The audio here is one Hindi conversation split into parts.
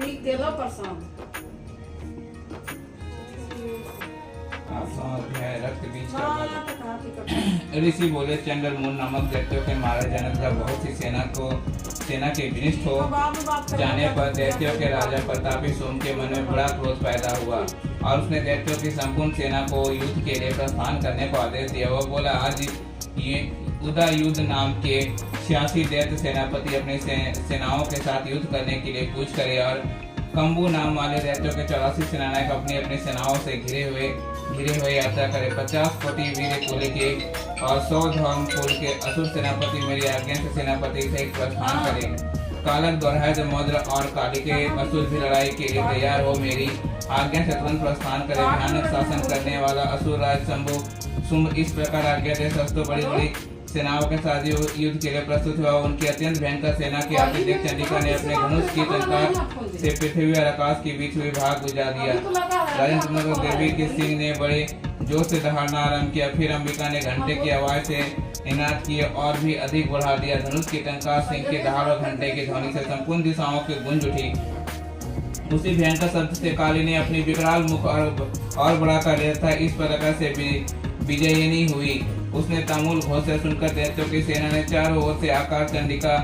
लिख देलो प्रशांत। रक्त बीज का हाँ तो कहा टिकट ऋषि बोले, चंद्र मूल नामक दैत्यों के मारे जाने तथा बहुत सी सेना के विनिष्ट हो जाने पर दैत्यों के राजा प्रतापी सोम के मन में बड़ा क्रोध पैदा हुआ और उसने दैत्यों की संपूर्ण सेना को युद्ध के लिए प्रस्थान करने को आदेश दिया। वो बोला, आज ये उदयुद्ध नाम के 86 दैत्य सेनापति अपनी सेनाओं के साथ युद्ध करने के लिए कूच करे और कंबू नाम वाले दैत्यों के 84 सेनानायक अपनी अपनी सेनाओं से घिरे हुए यात्रा करे। 50 कोटि वीर कुल के और 100 धर्म कुल के असुर सेनापति मेरी आज्ञा से सेनापति से प्रस्थान करे। कालक दोरहाय मौद्र और काली के असुर भी लड़ाई के लिए तैयार हो मेरी आज्ञा से तुरंत प्रस्थान करे। भयानक शासन करने वाला असुर राज शुंभ इस प्रकार आज्ञा दे शस्त्रों बड़ी सेनाओं के साथ युद्ध के लिए प्रस्तुत हुआ। उनकी अत्यंत भयंकर सेना की आगे देख चंडिका ने अपने धनुष की टंकार से पृथ्वी और आकाश के बीच हुए भाग बुझा दिया। राजेंद्र देवी के सिंह ने बड़े जोर से दहाड़ना आरंभ किया। फिर अंबिका ने घंटे की आवाज से इनाद किए और भी अधिक बढ़ा दिया। धनुष की टंकार, सिंह के दहाड़ और घंटे की ध्वनि से संपूर्ण दिशाओं की गूंज उठी। उसी भयंकर शब्द से काली ने अपनी विकराल मुख और बढ़ाकर लिया था। इस प्रकार से विजयिनी हुई। उसने तामूल घोष से सुनकर दैत्यों की सेना ने चारों ओर से आकर चंडिका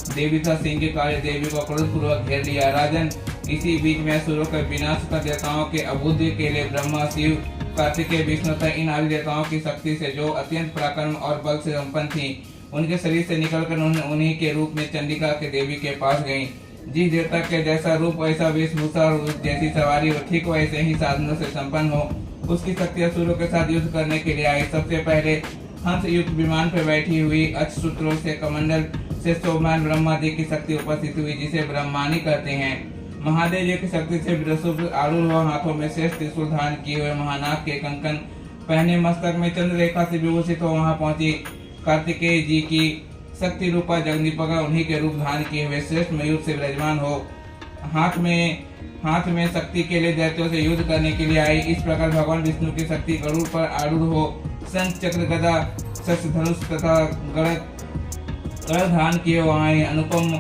देवी तथा सिंह की काली देवी को क्रोधपूर्वक घेर लिया। राजन, इसी बीच में असुरों के विनाश तथा देवताओं के अभुद्य के लिए ब्रह्मा, शिव, कार्तिकेय, विष्णु तथा इन आदि देवताओं की शक्ति से जो अत्यंत पराक्रम और बल से संपन्न थी, उनके शरीर से निकलकर उन्हीं के रूप में चंडिका के देवी के पास गयी। जिस देवता के जैसा रूप वैसा वेशभूषा और जैसी सवारी हो, ठीक वैसे ही साधनों से संपन्न हो, उसकी शक्ति असुरों के साथ युद्ध करने के लिए आई। सबसे पहले हंस युक्त विमान पर बैठी हुई अक्षसूत्रों से कमंडल से शोभमान ब्रह्मा जी की शक्ति उपस्थित हुई, जिसे ब्रह्मानी कहते हैं। महादेव जी की शक्ति से बृहस्पति आरूढ़ हो, हाथों में श्रेष्ठ त्रिशूल धारण किए हुए, महानाग के कंकन पहने, मस्तक में चंद्र रेखा से विभूषित हो वहां पहुंची। कार्तिकेय जी की शक्ति रूपा जगदीपका उन्हीं के रूप धारण किए हुए श्रेष्ठ मयूर से विराजमान हो, हाथ में शक्ति के लिए दैत्यों से युद्ध करने के लिए आई। इस प्रकार भगवान विष्णु की शक्ति गरुड़ पर आरूढ़ हो, शंख चक्र गदा शस्त्र धनुष तथा गण धारण किए वहां अनुपम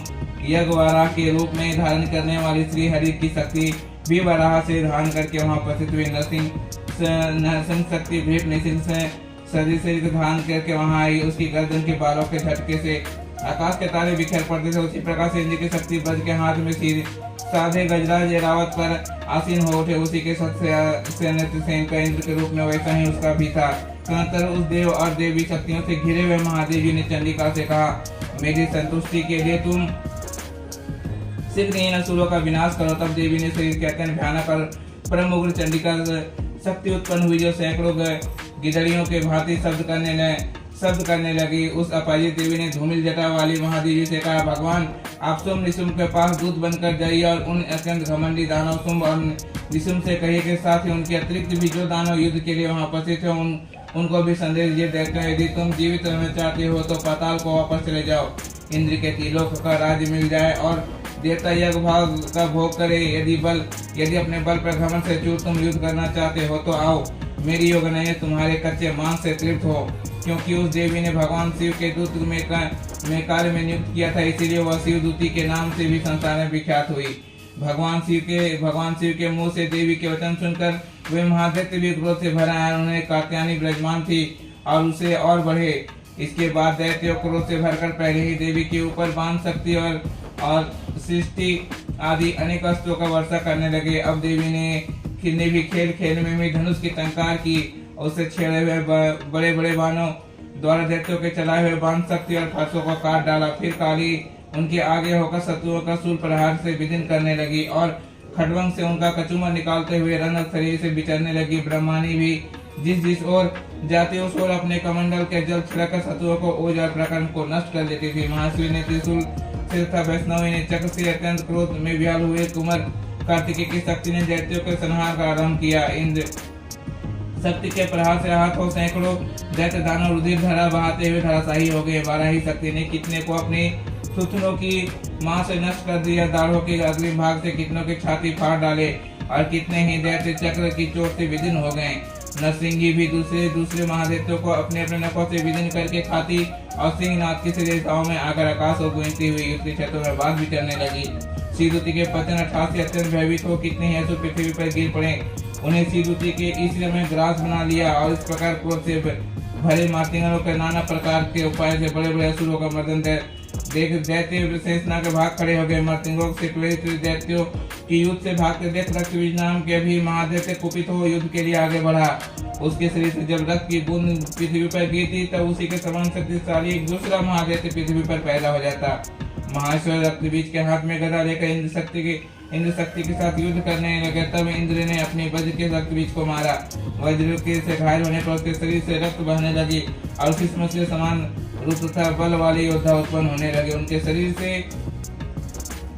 यज्ञवारा के रूप में धारण करने वाली श्री हरि की शक्ति भी वराह से धारण करके वहां उपस्थित हुई। नरसिंह शक्ति भेंट निसिंह से शरीर धारण करके वहां आई। उसकी गर्दन के बालों के झटके से आकाश के तारे बिखर पड़ते थे। उसी प्रकार से इंद्र की शक्ति बज के हाथ में साधे गजराज रावत पर आसीन हो उठे। उसी के सेन का इंद्र के रूप में वैसा ही उसका भी था। तदनंतर उस देव और देवी शक्तियों से घिरे हुए महादेव जी ने चंडिका से कहा, मेरी संतुष्टि के लिए तुम शीघ्र इन असुरों का विनाश करो। तब देवी ने शरीर के अत्यंत भयानक और परम उग्र चंडिका शक्ति उत्पन्न हुई, जो सैकड़ों गिदड़ियों के भांति शब्द करने लगी। उस अपराजित देवी ने धूमिल जटा वाली महादेवी से कहा, भगवान आप शुंभ निशुंभ के पास दूत बनकर जाइए और उन अत्यंत घमंडी दानव शुंभ और निशुंभ से कहिए के साथ ही उनके अतिरिक्त भी जो दानव युद्ध के लिए वहां उपस्थित है उनको भी संदेश दिए देखते हैं। यदि तुम जीवित रहना चाहते हो तो पाताल को वापस चले जाओ, इंद्र के त्रिलोक का राज्य मिल जाए और देवता यज्ञ भाग का भोग करे। यदि अपने बल पर घमंड से चूर तुम युद्ध करना चाहते हो तो आओ, मेरी योग नहीं तुम्हारे कच्चे मांस से तृप्त हो। क्योंकि उस देवी ने भगवान शिव के दूत में कार्य में नियुक्त किया था, इसीलिए वह शिव दूती के नाम से भी संसार में विख्यात हुई। भगवान शिव के मुंह से देवी के वचन सुनकर वे महादैत्य भी क्रोध से भर आए। उन्हें कात्यायनी विराजमान थी और उसे और बढ़े। इसके बाद दैत्य क्रोध से भरकर पहले ही देवी के ऊपर बाण शक्ति और सृष्टि आदि अनेक अस्त्रों का वर्षा करने लगे। अब देवी ने भी खेल में भी धनुष की टंकार की, उससे छेड़े हुए बड़े बड़े बाणों द्वारा दैत्यों के चलाए हुए बाण शक्ति और फरसों को काट डाला। फिर काली उनके आगे होकर शत्रुओं का शूल प्रहार से विदीर्ण करने लगी और खड्वंग से उनका कचूमर निकालते हुए रण शरीर से विचरने लगी। ब्रह्मानी भी जिस ओर जाती उस ओर अपने कमंडल के जल छिड़कर शत्रुओं को ओज और प्रकरण को नष्ट कर देती थी। महाशिव ने त्रिशूल से तथा वैष्णवी ने चक्र से अत्यंत क्रोध में व्याल हुए कुमार कार्तिकेय की शक्ति ने दैत्यों के संहार का आरंभ किया। इंद्र शक्ति के प्रहार से आहत हो सैकड़ों दैत्य दानव रुधिर धारा बहाते हुए धराशायी हो गए। बाराही शक्ति ने कितने को अपनी थुथुनों की मां से नष्ट कर दिया। दाढ़ों के अग्रिम भाग से कितनों की छाती फाड़ डाले और कितने ही दैत्य चक्र की चोट से विदीर्ण हो गए। नरसिंही भी दूसरे महादेवों को अपने अपने नखों से विदीर्ण करके खाती और सिंहनाथ की दिशाओं में आकर आकाश को गूंजती हुई युद्ध क्षेत्रों में बात विचरने लगी। सीधुती के पतन अर्थात से अत्यंत भयभीत हो कितने ही असुर पृथ्वी पर गिर पड़े। उन्हें सीधुती के ईश्वर में ग्रास बना लिया और इस प्रकार क्रोध से भरे मातृगणों के नाना प्रकार के उपाय से बड़े बड़े असुरों का मर्दन देख दैत्य शेषनाग के भाग खड़े हो गए। मृत्युंजय से प्रेरित दैत्यों की युद्ध से भागते देख रक्तबीज नाम के भी महादेव कुपित हो युद्ध के लिए आगे बढ़ा। उसके शरीर से जब रक्त की बूंद पृथ्वी पर गिरती तब उसी के समान शक्तिशाली एक दूसरा महादेव पृथ्वी पर पैदा हो जाता। महाश्वर रक्तबीज के हाथ में गदा लेकर इंद्र शक्ति के साथ युद्ध करने लगे। तब इंद्र ने अपने वज्र के रक्तबीज को मारा। वज्र के से घायल होने पर उसके शरीर से रक्त बहने लगी और किस्मत से समान रूप तथा बल वाले योद्धा उत्पन्न होने लगे। उनके शरीर से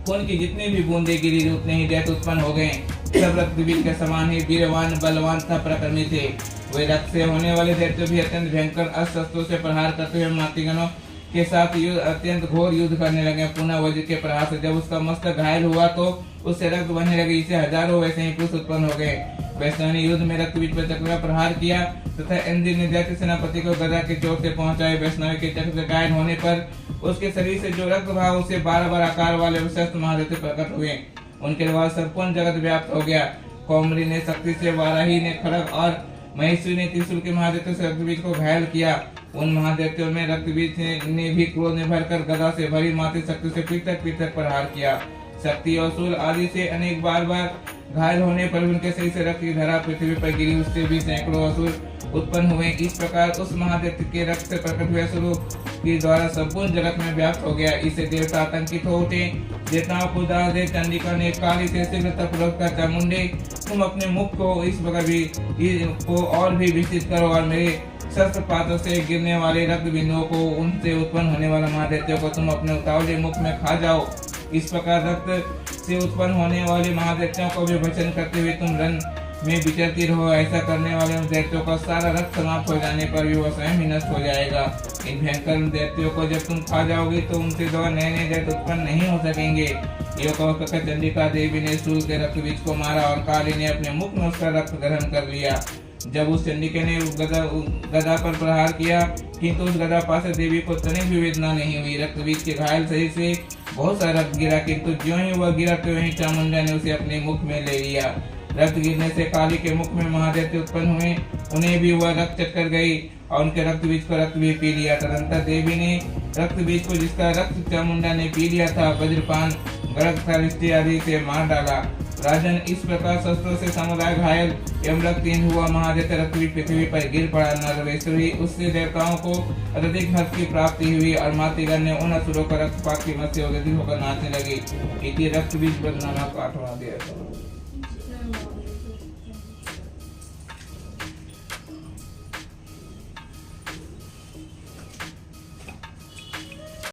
खून की जितनी भी बूंदे गिरी उतने ही दैत्य उत्पन्न हो गए। सब रक्तबीज के समान ही वीरवान बलवान तथा पराक्रमी थे। वे रक्त से होने वाले दैत्य भी अत्यंत भयंकर अस्त्रों से प्रहार करते हुए मातृगणों के साथ अत्यंत घोर युद्ध करने लगे। पुनः वज्र के प्रहार से जब उसका मस्तक घायल हुआ तो उससे रक्त बहने लगे। इससे हजारों वैसे ही पुरुष उत्पन्न हो गए। वैष्णव ने युद्ध में रक्तबीज पर चक्र का प्रहार किया तथा इंद्र ने दैत्य सेनापति को गदा के चोट से पहुंचाए। वैष्णव के चक्र से घायल होने पर उसके शरीर से जो रक्त बहा उसे 12 आकार वाले विशिष्ट महादेव प्रकट हुए। उनके द्वारा संपूर्ण जगत व्याप्त हो गया। कौमरी ने शक्ति से, वाराही ने खड़ग और महेश्वरी ने त्रिशूल के महादेव से रक्तबीज को घायल किया। उन महादेवों में रक्तबीज ने भी क्रोध में भरकर गदा से भरी मातृ शक्ति से पृथक पृथक प्रहार किया। शक्ति और शूल आदि से अनेक बार घायल होने पर उनके शरीर से रक्त की धारा पृथ्वी पर गिरी। उससे भी सैकड़ों असुर उत्पन्न हुए। इस प्रकार उस महादेव के रक्त से प्रकट हुए असुरों के द्वारा संपूर्ण जगत में व्याप्त हो गया। इससे देवता आतंकित हो उठे। देवताओं को दास दे चंडिका ने काली से शीघ्रतापूर्वक कहा, चामुंडे तुम अपने मुख को इस प्रकार भी को और भी विस्तृत करो और मेरे शस्त्र पातों से गिरने वाले रक्त बिंदुओं को उनसे उत्पन्न होने वाला महादैत्यों को तुम अपने उतावले मुख में खा जाओ। इस प्रकार रक्त से उत्पन्न होने वाले महादैत्यों को भी भक्षण करते हुए तुम रण में विचरती रहो। ऐसा करने वाले दैत्यों का सारा रक्त समाप्त हो जाने पर भी वह स्वयं ही नष्ट हो जाएगा। इन भयंकर दैत्यों को जब तुम खा जाओगे तो उनसे द्वारा नए नए दैत्य उत्पन्न नहीं हो सकेंगे। यह कहकर चंडिका देवी ने शूल के रक्तबीज को मारा और काली ने अपने मुख में उसका रक्त ग्रहण कर लिया। जब उस चंडिका ने गदा पर प्रहार किया किंतु उस गदा पास से देवी को तनिक भी वेदना नहीं हुई। रक्तबीज के घायल शरीर से बहुत सारा रक्त गिरा किंतु ज्यों ही वह गिरा तो वहीं चामुंडा ने उसे अपने मुख में ले लिया। रक्त गिरने से काली के मुख में महादैत्य उत्पन्न हुए। उन्हें भी वह रक्त चक्कर गई और उनके रक्तबीज को रक्त भी पी लिया। तदंतर देवी ने रक्तबीज को जिसका रक्त चामुंडा ने पी लिया था वज्रपान गरग आदि से मार डाला। राजन इस प्रकार शस्त्रों से समुदाय घायल एवं रक्तहीन हुआ महादैत्य रक्तबीज पृथ्वी पर गिर पड़ा। नरवेश्वरी उससे देवताओं को अत्यधिक हर्ष की प्राप्ति हुई और मातृगण ने उन असुरों का रक्तपात की मत से होकर नाचने लगी। इति रक्तबीज बदनामा 8वां अध्याय।